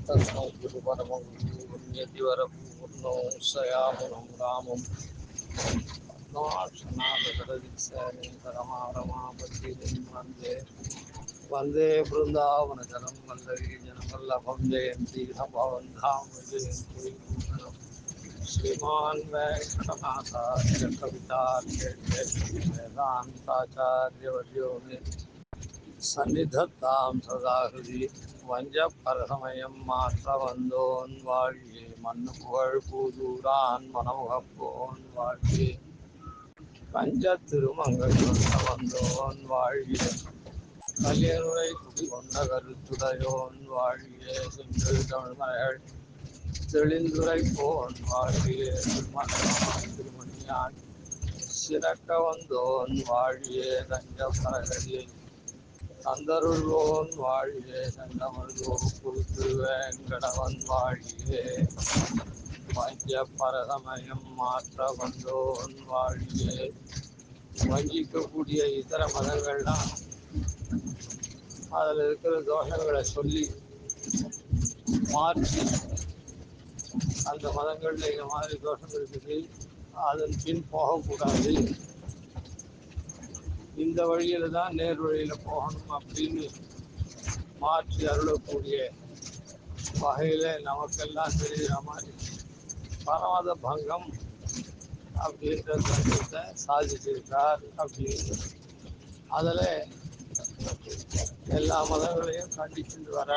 तस्मै गुरुपरमं यतिवरपूर्णो शयामुनं रामं पद्माक्षनाथकरदिक्सेनरमारमापतिं वन्दे वन्दे बृन्दावनजनं वल्लवीजनवल्लभं जयन्ती भवन्धां जयन्ती श्रीमान् वेङ्कटनाथार्य कवितार्य वेदान्ताचार्यवर्यो मे सन्निधत्तां सदा हृदि வஞ்சப்பரசமயம் மாற்ற வந்தோன் வாழ்வே மண்ணு புகழ் பூதூரான் மனமுகப்போன் வாழ்வே பஞ்ச திருமங்கள் சொல்ல வந்தோன் வாழ்வே கல்யனுரை குடி கொண்ட கருத்துடையோன் வாழ்வே செஞ்சொல் தமிழ்மகள் தெளிந்துரை போன் வாழ்வே திருமணியான் சிறக்க வந்தோன் வாழ்வே தஞ்ச பரகதியை தந்தருள்வோன் வாழ்வே தந்தமர்கோ திருவேங்கடவன் வாழ்வே வஞ்ச பரசமயம் மாற்ற வந்தோன் வாழ்வே வஞ்சிக்கக்கூடிய இதர மதங்கள்லாம் அதில் இருக்கிற தோஷங்களை சொல்லி மாற்றி அந்த மதங்களில் இந்த மாதிரி தோஷம் இருக்குது அதன் பின் போகக்கூடாது, இந்த வழியில தான் நேர் வழியில போகணும் அப்படின்னு மாற்றி அருளக்கூடிய வகையில நமக்கெல்லாம் தெரிகிற மாதிரி பரமத பங்கம் அப்படின்ற தர்மத்தை சாதிச்சிருக்கார். அப்படின்னு அதில் எல்லா மதங்களையும் கண்டிச்சுட்டு வர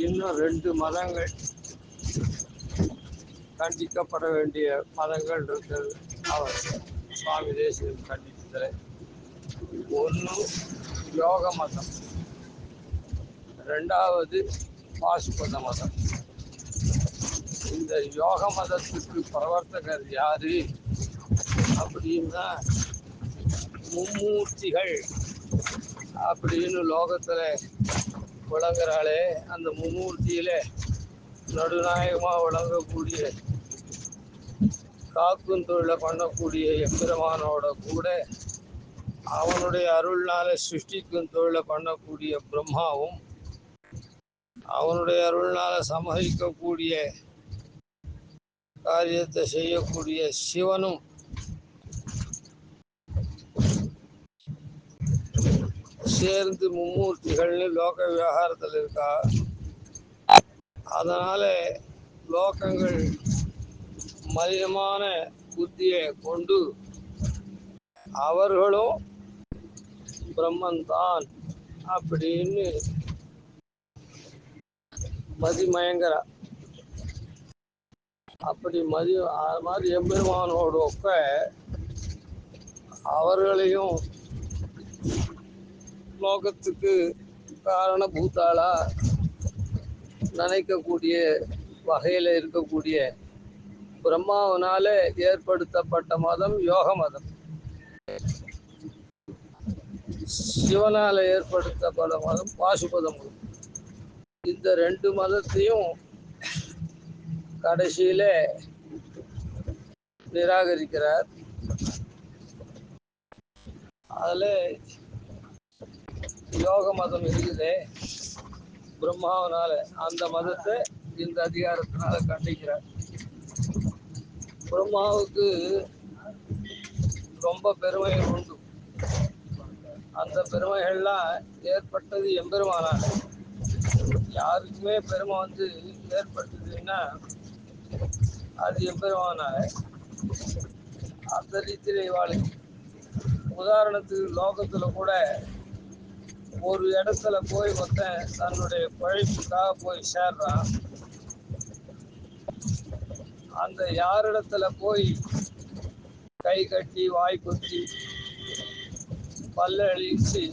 இன்னும் 2 மதங்கள் கண்டிக்கப்பட வேண்டிய மதங்கள் இருக்கிறது. அவர் சுவாமி தேசியம் கண்டித்ததில் ஒன்று யோக மதம், 2வது பாசுபத மதம். இந்த யோக மதத்துக்கு பிரவர்த்தகர் யாரு அப்படின்னா மும்மூர்த்திகள் அப்படின்னு லோகத்துல விளங்குறாளே, அந்த மும்மூர்த்தியில நடுநாயகமா விளங்கக்கூடிய காக்கும் தொழிலை பண்ணக்கூடிய எம்பெருமானோட கூட அவனுடைய அருள்னால சிருஷ்டிக்கும் தொழிலை பண்ணக்கூடிய பிரம்மாவும் அவனுடைய அருள்னால சமஹரிக்கக்கூடிய காரியத்தை செய்யக்கூடிய சிவனும் சேர்ந்து மும்மூர்த்திகள்னு லோக விவகாரத்தில் இருக்கா. அதனால லோகங்கள் மலினமான புத்தியை கொண்டு அவர்களும் பிரம்மன் தான் அப்படின்னு மதிமயங்கரா. அப்படி அது மாதிரி எம்பெருமானோட ஒப்ப அவர்களையும் லோகத்துக்கு காரணபூத்தாளா நினைக்கக்கூடிய வகையில் இருக்கக்கூடிய பிரம்மாவனால ஏற்படுத்தப்பட்ட மதம் யோக மதம். சிவனால ஏற்படுத்தப்பட்ட மதம் பாசுபத மதம். இந்த 2 மதத்தையும் கடைசியில நிராகரிக்கிறார். அதுல யோக மதம் இருக்குதே பிரம்மாவனால, அந்த மதத்தை இந்த அதிகாரத்தினால கண்டிக்கிறார். பிரம்மாவுக்கு ரொம்ப பெருமைகள் உண்டு. அந்த பெருமைகள்லாம் ஏற்பட்டது எம்பெருமானால. யாருக்குமே பெருமை ஏற்பட்டதுன்னா அது எம்பெருமானால. அந்த ரீதியில வாழ்க்கை. உதாரணத்துக்கு லோகத்துல கூட ஒரு இடத்துல போய் ஒருத்தன் தன்னுடைய பழைப்புக்காக போய் சேர்றான். அந்த யாரிடத்துல போய் கை கட்டி வாய் குத்தி பல்ல அழிச்சு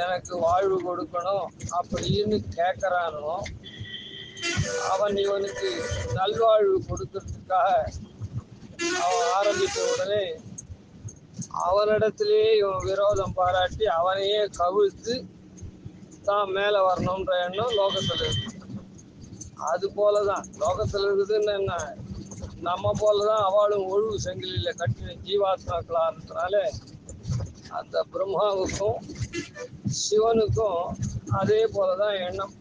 எனக்கு வாழ்வு கொடுக்கணும் அப்படின்னு கேட்கறானோ அவன் இவனுக்கு நல்வாழ்வு கொடுக்கறதுக்காக அவன் ஆரம்பித்த உடனே அவனிடத்திலேயே இவன் விரோதம் பாராட்டி அவனையே கவிழ்த்து தான் மேலே வரணுன்ற எண்ணம் லோகத்தில் இருக்கு. அது போலதான் லோகத்தில் இருக்குதுன்னு என்ன, நம்ம போலதான் அவளும் ஒழுங்கு சங்கிலியில் கட்டின ஜீவாத்மாக்களான்றதுனால அந்த பிரம்மாவுக்கும் சிவனுக்கும் அதே போலதான் எண்ணம்.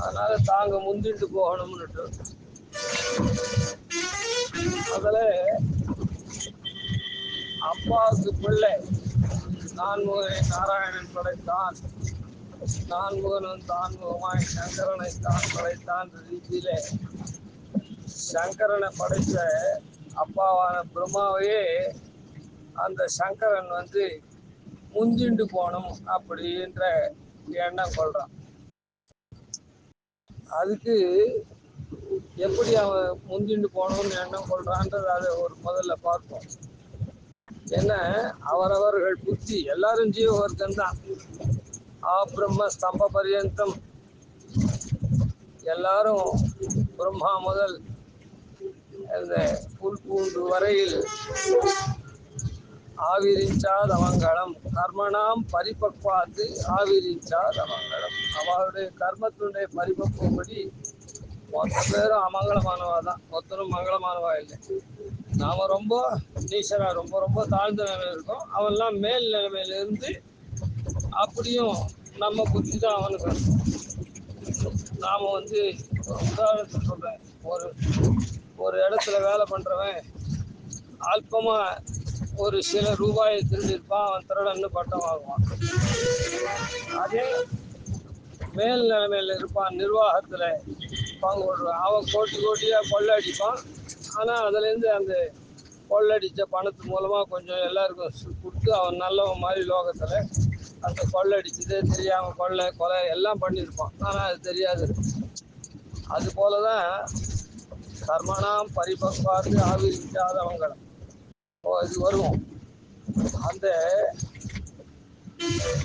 அதனால தாங்க முந்திட்டு போகணும்னுட்டு அதுல அப்பாவுக்கு பிள்ளை நான்முகனை நாராயணன் படைத்தான், நான்முகனும் தான்முகமாய் சங்கரனை தான் படைத்தான் ரீதியிலே சங்கரனை படைத்த அப்பாவான பிரம்மாவையே அந்த சங்கரன் முந்திண்டு போகணும் அப்படின்ற எண்ணம் கொள்றான். அதுக்கு எப்படி அவன் முந்திண்டு போகணும்னு எண்ணம் கொள்றான்றது அதை ஒரு முதல்ல பார்ப்போம். என்ன அவரவர்கள் புத்தி எல்லாரும் ஜீவவர்க்கம் தான். பிரம்ம ஸ்தம்ப பரியந்தம் எல்லாரும் பிரம்மா முதல் இந்த புல் பூண்டு வரையில் ஆவிரிஞ்சாதமங்கலம் கர்மனாம் பரிபக்வாத்து ஆவிரிஞ்சாதமங்கலம். அவருடைய கர்மத்தினுடைய பரிபக்குவப்படி மொத்த பேரும் அமங்கலமானவா தான், மொத்தரும் மங்களமானவா இல்லை. நாம ரொம்ப நீச்சரா ரொம்ப ரொம்ப தாழ்ந்த நிலைமையில இருக்கோம், அவன்லாம் மேல் நிலைமையில இருந்து அப்படியும் நம்ம புத்தி தான் அவனுக்கு. நாம உதாரணத்துக்கு சொல்றேன், ஒரு இடத்துல வேலை பண்றவன் அல்பமா ஒரு சில ரூபாயை திருடிருப்பான், அவன் திருடன்னு பட்டம் வாங்குவான். அதே மேல் நிலைமையில இருப்பான், நிர்வாகத்துல பங்கு கொள்வான், அவன் கோட்டி கோட்டியா கொள்ளடிப்பான். ஆனா அதுல இருந்து அந்த கொள்ளடிச்ச பணத்து மூலமா கொஞ்சம் எல்லாருக்கும் கொடுத்து அவன் நல்லவன் மாதிரி லோகத்துல அந்த கொள்ளடிச்சதே தெரியாம கொலை எல்லாம் பண்ணியிருப்பான், ஆனா அது தெரியாது. அது போலதான் கர்மனாம் பரிபக்வாத்து ஆவிரிக்காதவங்களும் இது வருவோம். அந்த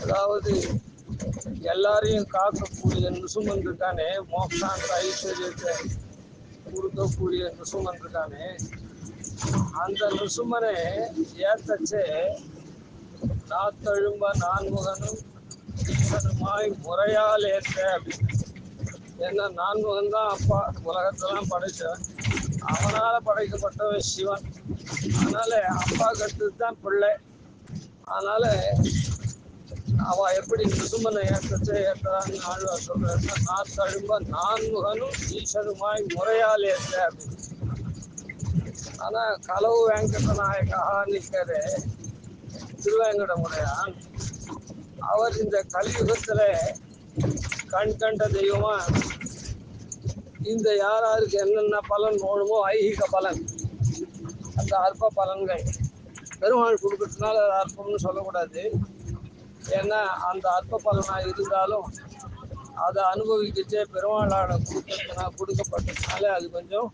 அதாவது எல்லாரையும் காக்கக்கூடிய நிசுமன் இருக்கானே, மோக்ஷாந்த ஐஸ்வர்யத்தை கொடுக்கக்கூடிய நிசுமன் இருக்கானே, அந்த நிசுமனை ஏத்தச்சே நாத்தழும்ப நான்முகனும் ஈசனுமாய் முறையால் ஏற்ற அப்படின்னு. ஏன்னா நான்முகன் தான் அப்பா, உலகத்தெல்லாம் படைச்சவன், அவனால படைக்கப்பட்டவன் சிவன். அதனால அப்பா கட்டுறது தான் பிள்ளை. அதனால அவன் எப்படி நிசுமனை ஏற்றான்னு ஆழ்வார் சொல்றாருன்னா, நான் தழும்ப நான்முகனும் ஈசனுமாய் முறையால் ஏற்ற அப்படின்னு. ஆனா களவு வெங்கட நாயகான்னு திருவேங்கடமுடையான், அவர் இந்த கலியுகத்துல கண் கண்ட தெய்வமா இந்த யாராருக்கு என்னென்ன பலன் வேணுமோ ஐகிக பலன், அந்த அற்ப பலன்கள் பெருமாள் கொடுக்கறதுனால அற்பம்னு சொல்லக்கூடாது. ஏன்னா அந்த அற்ப பலனா இருந்தாலும் அதை அனுபவிக்கச்சே பெருமாளால் கொடுக்கப்பட்டதுனால அது கொஞ்சம்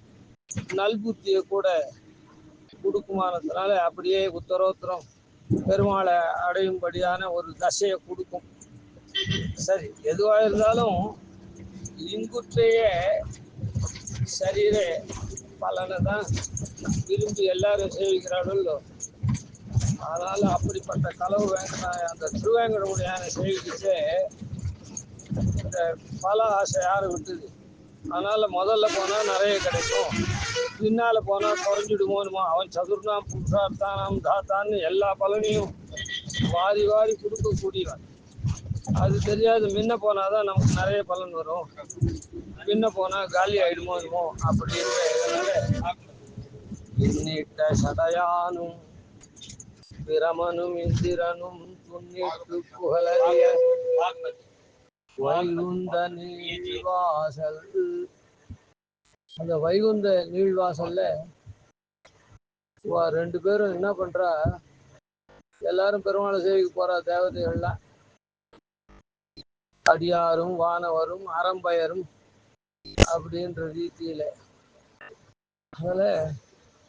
நல்புத்தியை கூட கொடுக்குமானதுனால அப்படியே உத்தரோத்தரம் பெருமாளை அடையும்படியான ஒரு தசையை கொடுக்கும். சரி, எதுவாக இருந்தாலும் இங்குற்றையே சரீர பலனை தான் விரும்பி எல்லாரும் சேவிக்கிறார்கள். அதனால அப்படிப்பட்ட களவு அந்த திருவேங்கடமுடியான சேவிக்கிட்டு இந்த பல ஆசை யாரும் விட்டுது. அதனால முதல்ல போனா நிறைய கிடைக்கும், பின்னால போனா குறைஞ்சிடுமோனுமா. அவன் சதுர்ணாம் புருஷார்த்தானாம் தாத்தான்னு எல்லா பலனையும் வாரி வாரி கொடுக்கக்கூடியவன். அது தெரியாது, முன்ன போனாதான் நமக்கு நிறைய பலன் வரும், பின்ன போனா காலி ஆயிடுமோனுமோ அப்படின்னு. இன்னிட்ட சடையானும் பிரமனும் இந்திரனும் துண்ணிட்டு புகழறிய வைகுந்த நீழ்வாசல். அந்த வைகுந்த நீழ்வாசல்ல ரெண்டு பேரும் என்ன பண்றா, எல்லாரும் பெருமாளை சேவிக்க போறா தேவதைகள்லாம், அடியாரும் வானவரும் அறம்பயரும் அப்படின்ற ரீதியில. அதுல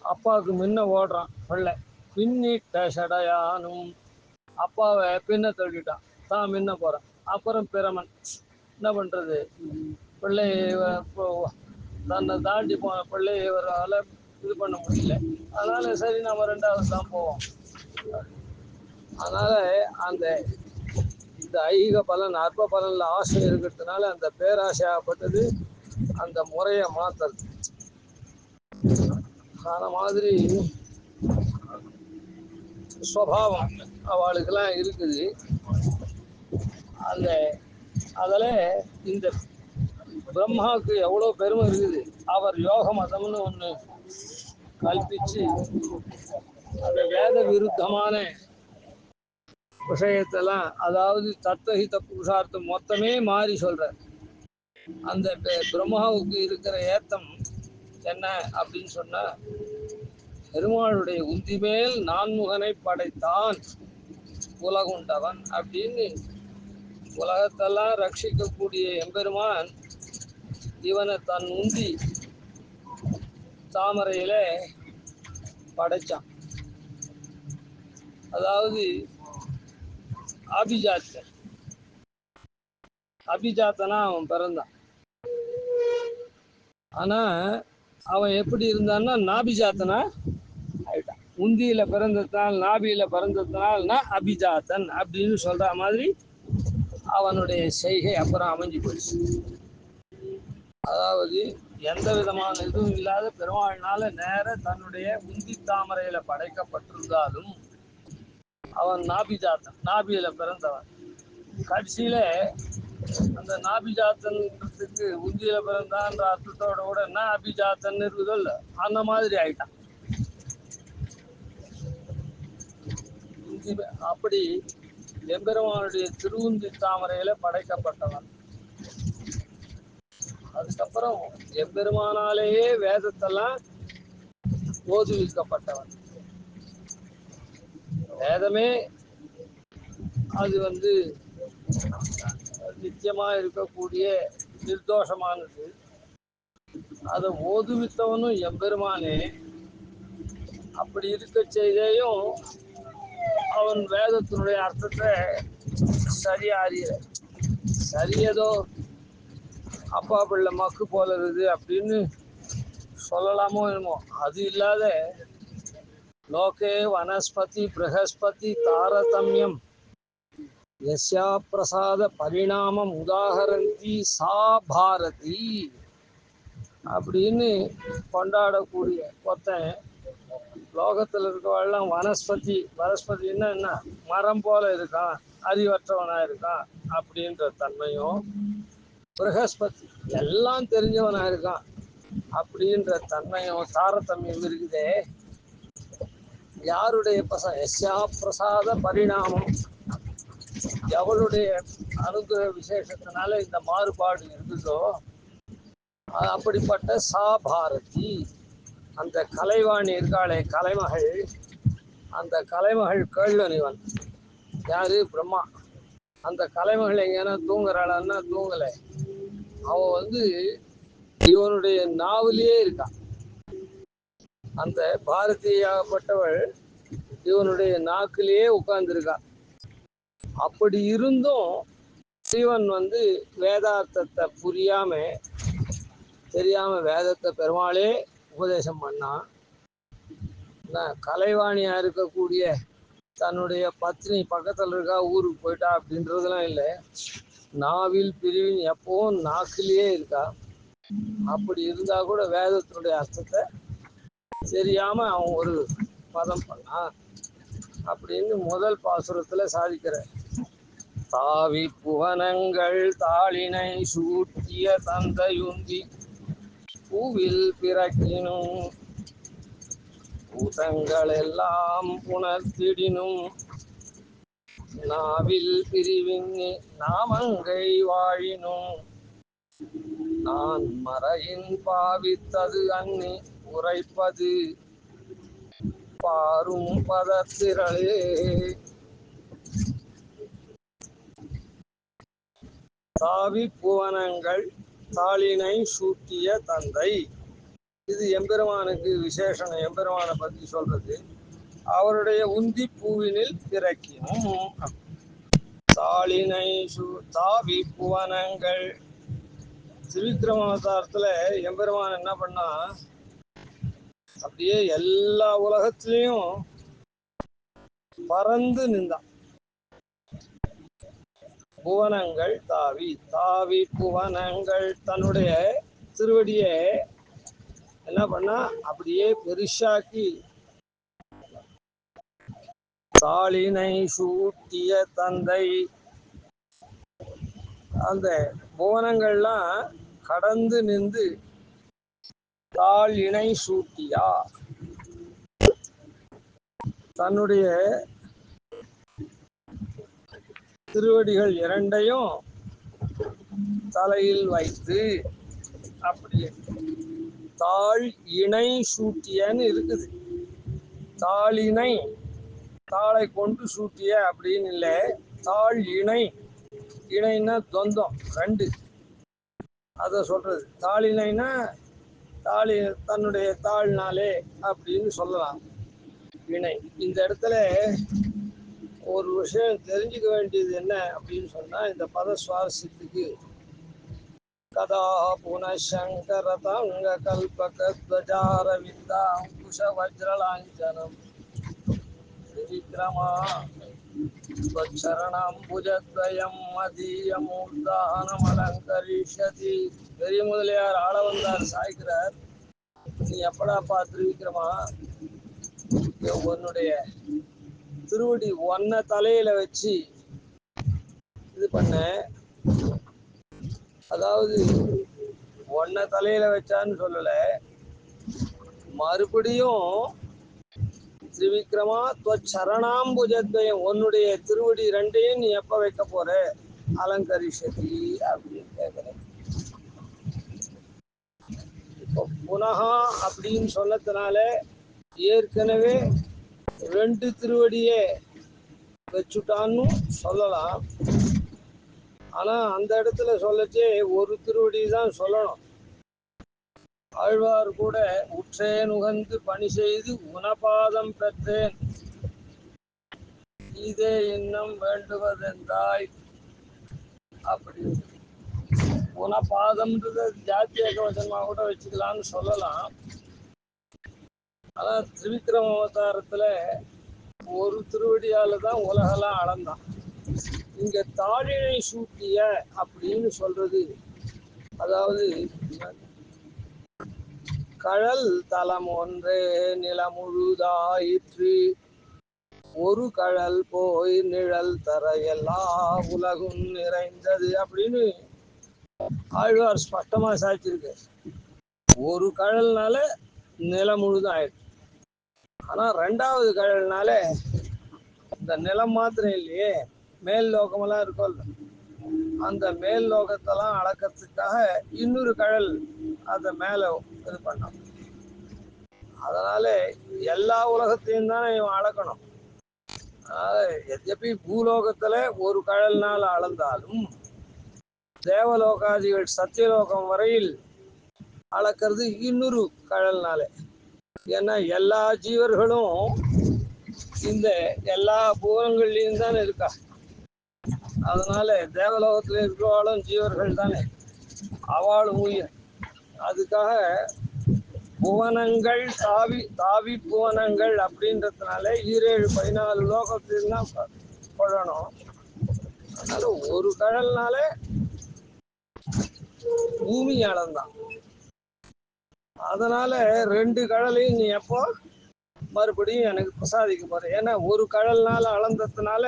அப்பாவுக்கு முன்ன ஓடுறான் பிள்ளை, பின்னிட்ட சடையானும் அப்பாவை பின்ன தள்ளிட்டான், தான் முன்ன போறான். அப்புறம் பிரமன் என்ன பண்றது, பிள்ளை தன்னை தாண்டி போன பிள்ளை இவரால் இது பண்ண முடியல. அதனால சரி நம்ம ரெண்டாவது தான் போவோம். அதனால அந்த இந்த ஐகிக பலன் அற்ப பலன்ல ஆசை இருக்கிறதுனால அந்த பேராசையாகப்பட்டது அந்த முறையை மாத்துறது. அந்த மாதிரி சுவாவம் அவளுக்கெல்லாம் இருக்குது. அந்த அதில் இந்த பிரம்மாவுக்கு எவ்வளோ பெருமை இருக்குது. அவர் யோக மதம்னு ஒன்று கல்பிச்சு அந்த வேத விருத்தமான விஷயத்தெல்லாம், அதாவது தத்துவஹித புருஷார்த்தம் மொத்தமே மாறி சொல்றார். அந்த பிரம்மாவுக்கு இருக்கிற ஏத்தம் என்ன அப்படின்னு சொன்னா, பெருமாளுடைய உந்தி மேல் நான்முகனை படைத்தான் உலகுண்டவன் அப்படின்னு உலகத்தெல்லாம் ரட்சிக்கக்கூடிய எம்பெருமான் இவனை தன் உந்தி தாமரையில படைச்சான். அதாவது அபிஜாத்தன், அபிஜாத்தனா அவன் பிறந்தான். ஆனா அவன் எப்படி இருந்தான்னா நாபிஜாத்தனா ஆயிட்டான். உந்தியில பிறந்ததுனால், நாபியில பிறந்ததுனால் அபிஜாத்தன் அப்படின்னு சொல்ற மாதிரி அவனுடைய செய்கை அப்புறம் அமைஞ்சு போச்சு. அதாவது எந்த விதமான இதுவும் இல்லாத பெருமாள்னால நேர தன்னுடைய உந்தி தாமரையில படைக்கப்பட்டிருந்தாலும் அவன் நாபிஜாத்தன், நாபியில பிறந்தவன். கடைசியில அந்த நாபிஜாத்தன்ன்றதுக்கு உந்தியில பிறந்தான்ற அர்த்தத்தோட கூட என்ன அபிஜாத்தன் இருக்குதோ இல்லை, அந்த மாதிரி ஆயிட்டான். அப்படி எம்பெருமானுடைய திருவுந்தி தாமரையில படைக்கப்பட்டவன். அதுக்கப்புறம் எம்பெருமானாலேயே வேதத்தெல்லாம் ஓதுவிக்கப்பட்டவன். வேதமே அது நித்தியமா இருக்கக்கூடிய நிர்தோஷமானது. அதை ஓதுவித்தவனும் எம்பெருமானே. அப்படி இருக்க செய்தையும் அவன் வேதத்தினுடைய அர்த்தத்தை சரியா அறிய, சரியதோ அப்பா பிள்ளை மக்கு போல இருக்குது அப்படின்னு சொல்லலாமோ என்னமோ. அது இல்லாத லோகே வனஸ்பதி பிரகஸ்பதி தாரதமியம் யஸ்யா பிரசாத பரிணாமம் உதாகரந்தி சா பாரதி அப்படின்னு கொண்டாடக்கூடிய ஒருத்தன் லோகத்தில் இருக்கவெல்லாம் வனஸ்பதினா என்ன, மரம் போல இருக்கான், அறிவற்றவனா இருக்கான் அப்படின்ற தன்மையும், பிரகஸ்பதி எல்லாம் தெரிஞ்சவனா இருக்கான் அப்படின்ற தன்மையும் தாரதமியம் இருக்குதே. யாருடைய எஸ்யா பிரசாத பரிணாமம், எவளுடைய அனுகிரக விசேஷத்தினால இந்த மாறுபாடு இருக்குதோ அப்படிப்பட்ட சா பாரதி, அந்த கலைவாணி இருக்காளே கலைமகள், அந்த கலைமகள் கேள்வனிவன் யாரு, பிரம்மா. அந்த கலைமகள் எங்கன்னா தூங்குறாளான்னா தூங்கலை. அவன் இவனுடைய நாவலியே இருக்கான். அந்த பாரதியாகப்பட்டவள் இவனுடைய நாக்கிலேயே உட்கார்ந்துருக்கான். அப்படி இருந்தும் சிவன் வேதார்த்தத்தை தெரியாம வேதத்தை பெருமாளே உபதேசம் பண்ணான். கலைவாணியா இருக்கக்கூடிய தன்னுடைய பத்னி பக்கத்தில் இருக்கா, ஊருக்கு போயிட்டா அப்படின்றதுலாம் இல்லை. நாவில் பிரிவின் எப்பவும் நாக்கிலேயே இருக்கா. அப்படி இருந்தா கூட வேதத்தினுடைய அர்த்தத்தை தெரியாம அவன் ஒரு பதம் பண்ணான் அப்படின்னு முதல் பாசுரத்துல சாதிக்கிற. தாவி புவனங்கள் தாளினை சூட்டிய தந்தையுந்தி பூவில் பிறக்கினும் பூதங்கள் எல்லாம் புணர்த்திடினும் நாவில் பிரிவின் நாமங்கை வாழினும் நான் மறையின் பாவித்தது அன்னி உரைப்பது பாரும் பதத்திரளே. தாவி புவனங்கள் தாளினை சூட்டிய தந்தை, இது எம்பெருமானுக்கு விசேஷம். எம்பெருமானை பற்றி சொல்றது, அவருடைய உந்தி பூவினில் பிறக்கினும் தாளினை தாவி புவனங்கள். திருவிக்கிரமாவதாரத்துல எம்பெருமான் என்ன பண்ணா, அப்படியே எல்லா உலகத்திலையும் பறந்து நின்றான். புவனங்கள் தாவி புவனங்கள், தன்னுடைய திருவடியை என்ன பண்ணா அப்படியே பெருசாக்கி தாளினை சூட்டிய தந்தை. அந்த புவனங்கள்லாம் கடந்து நின்று தாழ் இணை சூட்டியார். தன்னுடைய திருவடிகள் இரண்டையும் தலையில் வைத்து அப்படி தாழ் இணை சூட்டியன்னு இருக்குது. தாளினை தாளை கொண்டு சூட்டிய அப்படின்னு இல்லை, தாழ் இணை. இணைன்னா தொந்தம் ரெண்டு, அதை சொல்றது. தாளினைனா தாளி தன்னுடைய தாழ்நாளே அப்படின்னு சொல்லலாம். இணை. இந்த இடத்துல ஒரு விஷயம் தெரிஞ்சுக்க வேண்டியது என்ன அப்படின்னு சொன்னா, இந்த பத சுவாரஸ்யத்துக்கு கதா புனசங்கரதங்க கல்பகத்வஜாரவிந்தா அங்குஷ வஜ்ரலாஞ்சனம் விக்ரமா ஸ்வச்சரணாம்புஜத்வயம் மதீயமூர்தானம் அலங்கரிஷதி. பெரிய முதலியார் ஆள வந்தார் சாய்க்கிறார். நீ எப்படா பார்த்துருவிக்கிறமா உன்னுடைய திருவடி ஒன்ன தலையில வச்சு இது பண்ண, அதாவது ஒன்ன தலையில வச்சான்னு சொல்லல, மறுபடியும் திரிவிக்ரமா சரணாம்புஜத்வயம் உன்னுடைய திருவடி ரெண்டையும் நீ எப்ப வைக்க போற அலங்கரிஷதி அப்படின்னு கேட்கிறேன். இப்போ புனகா அப்படின்னு சொன்னதுனால ஏற்கனவே ரெண்டு திருவடியே வச்சுட்டான்னு சொல்லலாம். ஆனா அந்த இடத்துல சொல்லச்சே ஒரு திருவடி தான் சொல்லணும். ஆழ்வார் கூட உற்றேன் உகந்து பணி செய்து உனபாதம் பெற்றேன் இதே இன்னும் வேண்டுவதென்றாய் அப்படின்னு. உனபாதம்ன்றது ஜாத்திய கவசமா கூட வச்சுக்கலாம்னு சொல்லலாம். ஆனா திரிவிக்ரம அவதாரத்துல ஒரு திருவடியால தான் உலகெல்லாம் அளந்தான். இங்க தாழினை சூட்டிய அப்படின்னு சொல்றது, அதாவது கழல் தலம் ஒன்றே நிலமுழுதாயிற்று ஒரு கழல் போய் நிழல் தர எல்லா உலகும் நிறைந்தது அப்படின்னு ஆழ்வார் ஸ்பஷ்டமா சாய்ச்சிருக்கு. ஒரு கழல்னால நிலம் முழுதும் ஆயிடுச்சு. ஆனா ரெண்டாவது கழல்னால இந்த நிலம் மாத்திரம் இல்லையே, மேல் லோகமெல்லாம் இருக்கும், அந்த மேல் லோகத்தெல்லாம் அளக்கிறதுக்காக இன்னொரு கழல் அதை மேல இது பண்ணோம். அதனால எல்லா உலகத்தையும் தானே இவன் அளக்கணும். எத்தப்பி பூலோகத்துல ஒரு கழல்னால் அளந்தாலும் தேவலோகாதிகள் சத்தியலோகம் வரையில் அளக்கிறது இன்னொரு கழல்னாலே. ஏன்னா எல்லா ஜீவர்களும் இந்த எல்லா பூவங்கள்லையும் தானே இருக்கா. அதனால தேவலோகத்தில் இருக்கிறவாளும் ஜீவர்கள் தானே, அவளும் உயிர். அதுக்காக புவனங்கள் தாவி தாவி புவனங்கள் அப்படின்றதுனால 17 லோகத்திலாம் கொள்ளணும். அதனால ஒரு கழல்னால பூமி அளந்தான். அதனால ரெண்டு கடலையும் நீ எப்போ மறுபடியும் எனக்கு பிரசாதிக்க போற. ஏன்னா ஒரு கடல்னால அளந்ததுனால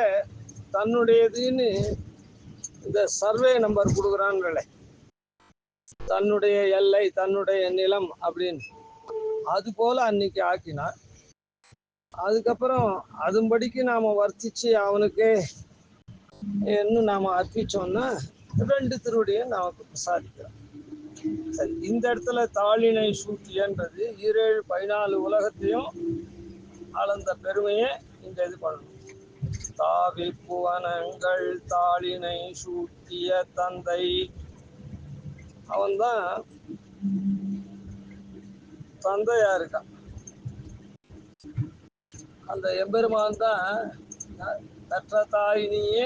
தன்னுடையதுன்னு இந்த சர்வே நம்பர் கொடுக்குறான்னு, தன்னுடைய எல்லை தன்னுடைய நிலம் அப்படின்னு. அது போல அன்னைக்கு ஆக்கினார். அதுக்கப்புறம் அதுபடிக்கு நாம வர்த்திச்சு அவனுக்கு இன்னும் நாம அர்ப்பிச்சோம்னா ரெண்டு திருவடியும் நமக்கு பிரசாதிக்கிறோம். சரி, இந்த இடத்துல தாளினை சூட்டியன்றது 14 உலகத்தையும் அளந்த பெருமையை இந்த இது பண்ணணும். தாவி புவனங்கள் தாளினை சூட்டிய தந்தை, அவன்தான் தந்தையா இருக்கான். அந்த எம்பெருமான் தான் பெற்ற தாயினியே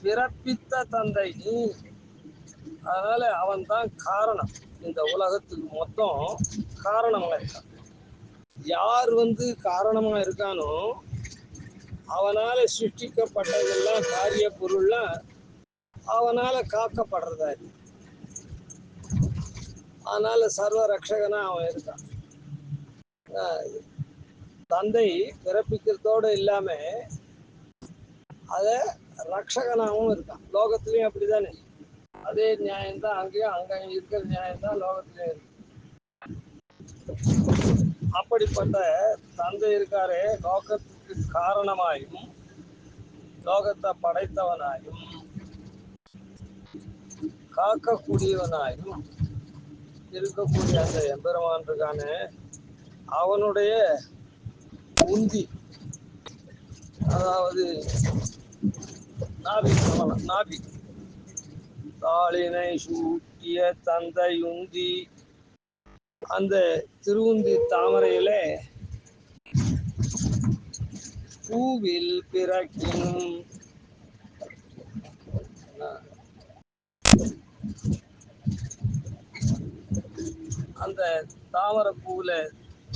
பிறப்பித்த தந்தை நீ. அதனால அவன் தான் காரணம், இந்த உலகத்துக்கு மொத்தம் காரணமா இருக்கான். யார் காரணமா இருக்கானோ அவனால சிருஷ்டிக்கப்பட்டதெல்லாம் காரிய பொருள்லாம் அவனால காக்கப்படுறதா இருக்கு. அதனால சர்வ ரக்ஷகனா அவன் இருக்கான். தந்தை பிறப்பிக்கிறதோடு இல்லாம அத ரக்ஷகனாகவும் இருக்கான். லோகத்திலையும் அப்படிதானே. அதே நியாயம்தான் அங்கேயும், அங்க இருக்கிற நியாயம்தான் லோகத்திலே இருக்கு. அப்படிப்பட்ட தந்தை இருக்காரே, லோகத்துக்கு காரணமாயும் லோகத்தை படைத்தவனாயும் காக்கக்கூடியவனாயும் இருக்கக்கூடிய அந்த எம்பெருமான் இருக்கானே, அவனுடைய உந்தி, அதாவது நாபி கமலம், நாபி தாளினை சூட்டிய தந்தையுந்தி, அந்த திருவுந்தி தாமரையிலே பூவில் பிறக்கினும், அந்த தாமரை பூவுல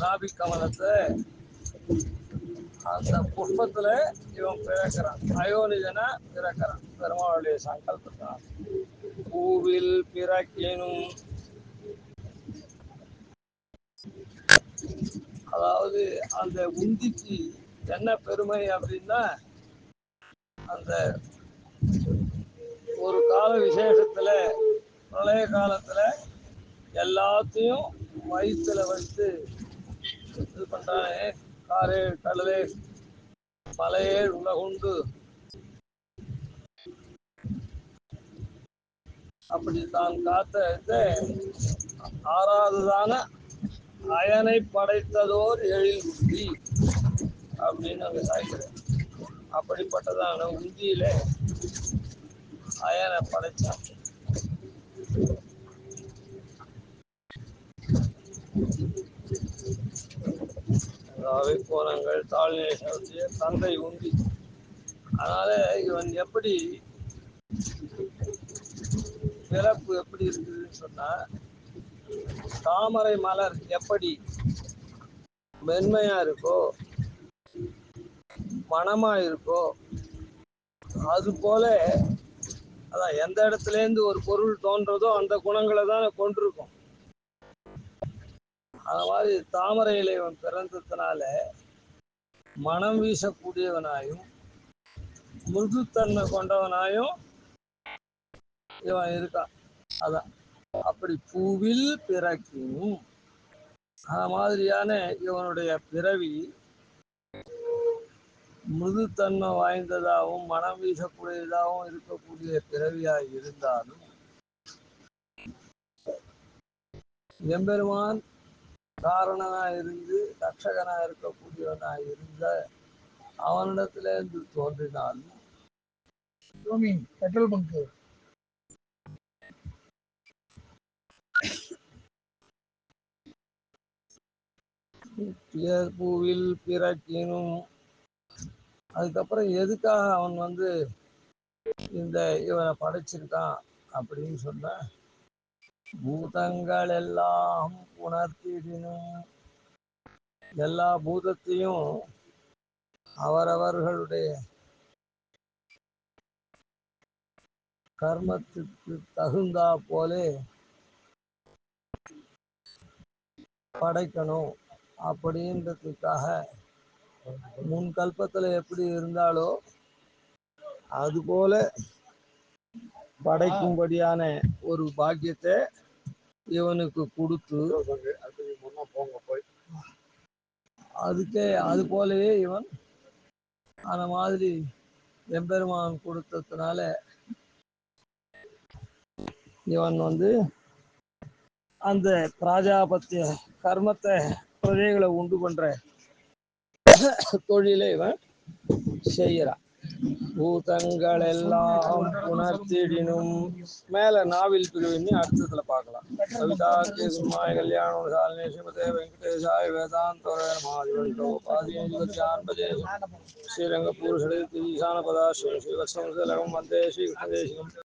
நாபி கமலத்தை அந்த புஷ்பத்துல இவன் பிறக்கிறான், அயோனிஜனா பிறக்கிறான் பெருமாளுடைய சங்கல்பத்தான். பூவில் பிறக்கினும், அதாவது அந்த உந்திக்கு என்ன பெருமை அப்படின்னா, அந்த ஒரு கால விசேஷத்துல பிரளய காலத்துல எல்லாத்தையும் வயிற்றுல வச்சு இது பண்றானே, காரே கடலே மலையே உலகுண்டு, அப்படி தான் காத்த ஆறாவதுதான அயனை படைத்ததோர் எழில் உந்தி அப்படின்னு அங்க சாய்க்கிறேன். அப்படிப்பட்டதான உந்தியில அயனை படைச்சான். கோலங்கள் தாழ்நிலை செலுத்திய தந்தை உந்தி. அதனால இவன் எப்படி பிறப்பு எப்படி இருக்குதுன்னு சொன்னா, தாமரை மலர் எப்படி மென்மையா இருக்கோ, மனமா இருக்கோ, அது போல அதான் எந்த இடத்துல இருந்து ஒரு பொருள் தோன்றதோ அந்த குணங்களை தான் கொண்டிருக்கும். அது மாதிரி தாமரையில இவன் பிறந்ததுனால மனம் வீசக்கூடியவனாயும் மிருதுத்தன்மை கொண்டவனாயும் இவன் இருக்கான். அதான் அப்படி பூவில் பிறக்கும். அந்த மாதிரியான இவனுடைய பிறவி மிருதுத்தன்மை வாய்ந்ததாகவும் மனம் வீசக்கூடியதாகவும் இருக்கக்கூடிய பிறவியாய் இருந்தாலும் எம்பெருமான் காரணனாய் இருந்து ரட்சகனாய் இருக்கக்கூடியவனாய் இருந்த அவனிடத்திலிருந்து தோன்றினாலும் பெட்ரோல் பங்க் பூவில் பிறக்கினும், அதுக்கப்புறம் எதுக்காக அவன் இந்த இவனை படைச்சிருக்கான் அப்படின்னு சொன்ன, பூதங்கள் எல்லாம் உணர்த்திடினும், எல்லா பூதத்தையும் அவரவர்களுடைய கர்மத்துக்கு தகுந்தா போலே படைக்கணும் அப்படின்றதுக்காக முன் கல்பத்துல எப்படி இருந்தாலோ அதுபோல படைக்கும்படியான ஒரு பாக்கியத்தை இவனுக்கு கொடுத்து, அது போலவே இவன் அந்த மாதிரி எம்பெருமான் கொடுத்ததுனால இவன் அந்த பிராஜாபத்திய கர்மத்தை பிரஜைகளை உண்டு பண்ற தொழிலை இவன் செய்யறான். பூதங்கள் எல்லாம் உணர்த்திடினும், மேல நாவில் பிரிவின்னு அடுத்ததுல பார்க்கலாம். கவிதாக்கிய சிம்மாய கல்யாணம் சாலினி ஸ்ரீமதே வெங்கடேசாய வேதாந்த ஸ்ரீரங்கபூர் ஈசான பதாஸ்ரீ ஸ்ரீவத்சம் வந்தே ஸ்ரீ கிருஷ்ணதேசிகம்.